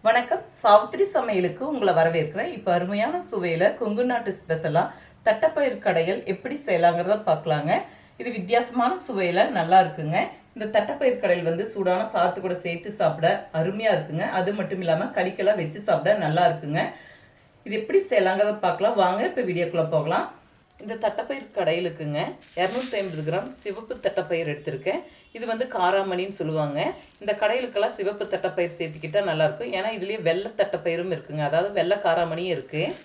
வணக்கம். சாவித்திரி சமையலுக்கு உங்களை வரவேற்கிறேன். இப்போ அருமையான சுவையில் கொங்குநாட்டு ஸ்பெஷலாக தட்டைப்பயிறு கடையல் எப்படி செய்யலாங்கிறத பார்க்கலாங்க. இது வித்தியாசமான சுவையில் நல்லா இருக்குங்க. இந்த தட்டைப்பயிறு கடையல் வந்து சூடான சாத்து கூட சேர்த்து சாப்பிட அருமையாக இருக்குங்க. அது மட்டும் இல்லாமல் களிக்கெல்லாம் வச்சு சாப்பிட நல்லா இருக்குங்க. இது எப்படி செய்யலாங்கிறத பார்க்கலாம் வாங்க. இப்போ வீடியோக்குள்ளே போகலாம். இந்த தட்டைப்பயிறு கடையிலுக்குங்க 250 கிராம் சிவப்பு தட்டைப்பயிறு எடுத்திருக்கேன். இது வந்து காராமணின்னு சொல்லுவாங்க. இந்த கடையிலுக்கெல்லாம் சிவப்பு தட்டைப்பயிறு சேர்த்துக்கிட்டா நல்லாயிருக்கும். ஏன்னா இதுலேயே வெள்ளை தட்டைப்பயிரும் இருக்குங்க, அதாவது வெள்ளை காராமணியும் இருக்குது.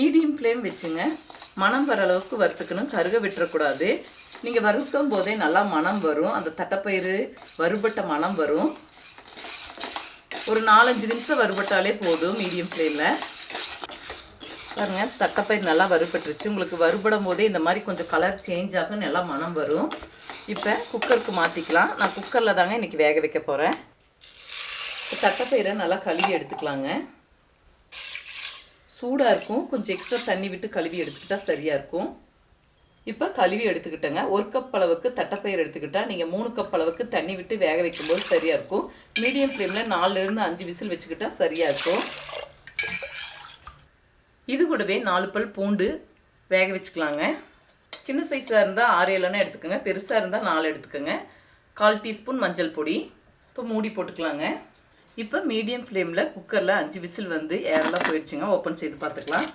மீடியம் ஃப்ளேம் வச்சுங்க. மணம் வர அளவுக்கு வறுத்துக்கணும், கருக விட்டுறக்கூடாது. நீங்கள் வறுக்கும் போதே நல்லா மணம் வரும், அந்த தட்டைப்பயிறு வறுபட்ட மணம் வரும். ஒரு 4-5 நிமிஷம் வறுபட்டாலே போதும் மீடியம் ஃப்ளேமில். பாருங்க, தட்டைப்பயிறு நல்லா வறுபட்டுருச்சு. உங்களுக்கு வறுபடும் போதே இந்த மாதிரி கொஞ்சம் கலர் சேஞ்ச் ஆகும், நல்லா மணம் வரும். இப்போ குக்கருக்கு மாற்றிக்கலாம். நான் குக்கரில் தாங்க இன்றைக்கி வேக வைக்க போகிறேன். இப்போ தட்டைப்பயிரை நல்லா கழுவி எடுத்துக்கலாங்க. சூடாக இருக்கும், கொஞ்சம் எக்ஸ்ட்ரா தண்ணி விட்டு கழுவி எடுத்துக்கிட்டால் சரியாக இருக்கும். இப்போ கழுவி எடுத்துக்கிட்டேங்க. 1 கப் அளவுக்கு தட்டைப்பயிறு எடுத்துக்கிட்டால் நீங்கள் 3 கப் அளவுக்கு தண்ணி விட்டு வேக வைக்கும்போது சரியாக இருக்கும். மீடியம் ஃப்ளேமில் 4லேருந்து 5 விசில் வச்சுக்கிட்டால் சரியாக இருக்கும். இது கூடவே 4 பல் பூண்டு வேக வச்சுக்கலாங்க. சின்ன சைஸாக இருந்தால் 6-7 எடுத்துக்கோங்க, பெருசாக இருந்தால் 4 எடுத்துக்கோங்க. 1/4 டீஸ்பூன் மஞ்சள் பொடி. இப்போ மூடி போட்டுக்கலாங்க. இப்போ மீடியம் ஃப்ளேமில் குக்கரில் 5 விசில் வந்து ஏரெல்லாம் போயிடுச்சுங்க. ஓப்பன் செய்து பார்த்துக்கலாம்.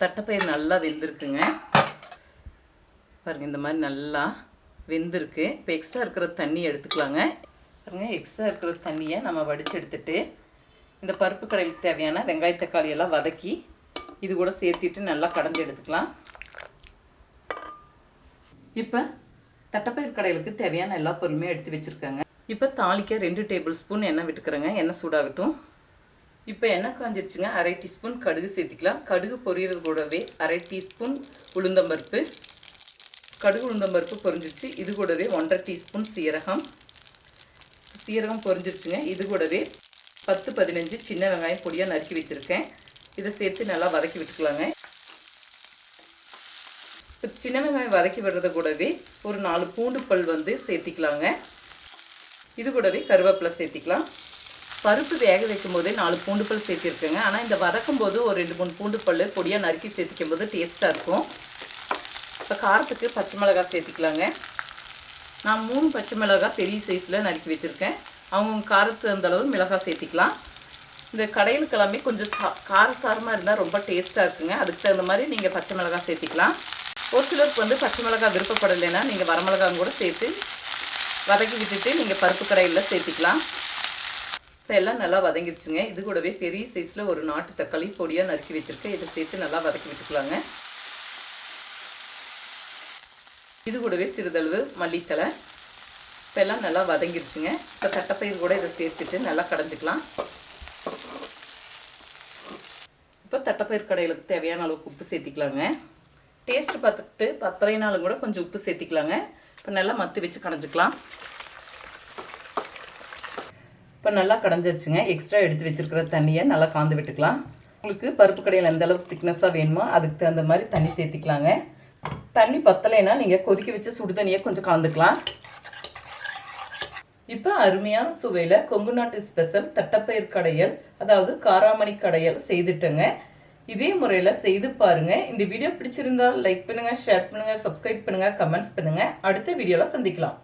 தட்டைப்பயிறு நல்லா வெந்திருக்குங்க. பாருங்கள், இந்த மாதிரி நல்லா வெந்திருக்கு. இப்போ எக்ஸ்ட்ரா இருக்கிற தண்ணி எடுத்துக்கலாங்க. பாருங்கள், எக்ஸ்ட்ரா இருக்கிற தண்ணியை நம்ம வடித்து எடுத்துட்டு இந்த பருப்பு கடையில் தேவையான வெங்காய தக்காளி எல்லாம் வதக்கி இது கூட சேர்த்திட்டு நல்லா கடைஞ்சி எடுத்துக்கலாம். இப்போ தட்டைப்பயிறு கடையிலுக்கு தேவையான எல்லா பொருளுமே எடுத்து வச்சுருக்கேங்க. இப்போ தாளிக்க 2 டேபிள் ஸ்பூன் எண்ணெய் விட்டுக்கிறேங்க. எண்ணெய் சூடாகட்டும். இப்போ எண்ணெய் காஞ்சிருச்சுங்க. 1/2 டீஸ்பூன் கடுகு சேர்த்திக்கலாம். கடுகு பொரியிறது கூடவே 1/2 டீஸ்பூன் உளுந்தம்பருப்பு. கடுகு உளுந்தம்பருப்பு பொரிஞ்சிருச்சு. இது கூடவே 1/2 டீஸ்பூன் சீரகம். சீரகம் பொரிஞ்சிருச்சுங்க. இது கூடவே 10-15 சின்ன வெங்காயம் பொடியாக நறுக்கி வச்சுருக்கேன். இதை சேர்த்து நல்லா வதக்கி விட்டுக்கலாங்க. இப்போ சின்ன வெங்காயம் வதக்கி விடுறத கூடவே ஒரு 4 பூண்டு பல் வந்து சேர்த்திக்கலாங்க. இது கூடவே கருவேப்பிலை சேர்த்திக்கலாம். பருப்பு வேக வைக்கும் போதே 4 பூண்டு பல் சேர்த்திருக்கேங்க. ஆனால் இந்த வதக்கும் போது ஒரு 2-3 பூண்டு பல் பொடியாக நறுக்கி சேர்த்திக்கும் போது டேஸ்ட்டாக இருக்கும். இப்போ காரத்துக்கு பச்சை மிளகாய் சேர்த்திக்கலாங்க. நான் 3 பச்சை மிளகாய் பெரிய சைஸில் நறுக்கி வச்சுருக்கேன். அவங்க காரத்துக்கு அந்தளவு மிளகாய் சேர்த்திக்கலாம். இந்த கடையிலுக்கு எல்லாமே கொஞ்சம் காரசாரமாக இருந்தால் ரொம்ப டேஸ்ட்டாக இருக்குங்க. அதுக்கு தகுந்த மாதிரி நீங்கள் பச்சை மிளகாய் சேர்த்திக்கலாம். ஒரு சிலருக்கு வந்து பச்சை மிளகாய் விருப்பப்படலைன்னா நீங்கள் வரமிளகாயும் கூட சேர்த்து வதக்கி விட்டுட்டு நீங்கள் பருப்பு கடையில் சேர்த்திக்கலாம். இப்போ எல்லாம் நல்லா வதங்கிடுச்சுங்க. இது கூடவே பெரிய சைஸில் ஒரு நாட்டு தக்காளி பொடியாக நறுக்கி வச்சுருக்கேன். இதை சேர்த்து நல்லா வதக்கி விட்டுக்கலாங்க. இது கூடவே சிறிதளவு மல்லித்தலை. இப்போ எல்லாம் நல்லா வதங்கிடுச்சுங்க. இப்போ தட்டைப்பயிறு கூட இதை சேர்த்துட்டு நல்லா கடைஞ்சிக்கலாம். இப்போ தட்டைப்பயிறு கடையிலுக்கு தேவையான அளவுக்கு உப்பு சேர்த்திக்கலாங்க. டேஸ்ட்டு பார்த்துட்டு பத்தலைனாலும் கூட கொஞ்சம் உப்பு சேர்த்திக்கலாங்க. இப்போ நல்லா மத்து வச்சு கடைஞ்சிக்கலாம். இப்போ நல்லா கடைஞ்சிருச்சுங்க. எக்ஸ்ட்ரா எடுத்து வச்சுருக்கிற தண்ணியை நல்லா காந்து விட்டுக்கலாம். உங்களுக்கு பருப்பு கடையில் எந்த அளவுக்கு திக்னஸாக வேணுமோ அதுக்கு தகுந்த மாதிரி தண்ணி சேர்த்திக்கலாங்க. தண்ணி பத்தலைன்னா நீங்கள் கொதிக்க வச்சு சுடு தண்ணியை கொஞ்சம் காந்துக்கலாம். இப்போ அருமையான சுவையில் கொங்குநாட்டு ஸ்பெஷல் தட்டைப்பயிறு கடையல், அதாவது காராமணி கடையல் செய்துட்டேங்க. இதே முறையில் செய்து பாருங்கள். இந்த வீடியோ பிடிச்சிருந்தால் லைக் பண்ணுங்கள், ஷேர் பண்ணுங்கள், சப்ஸ்கிரைப் பண்ணுங்கள், கமெண்ட்ஸ் பண்ணுங்கள். அடுத்த வீடியோவில் சந்திக்கலாம்.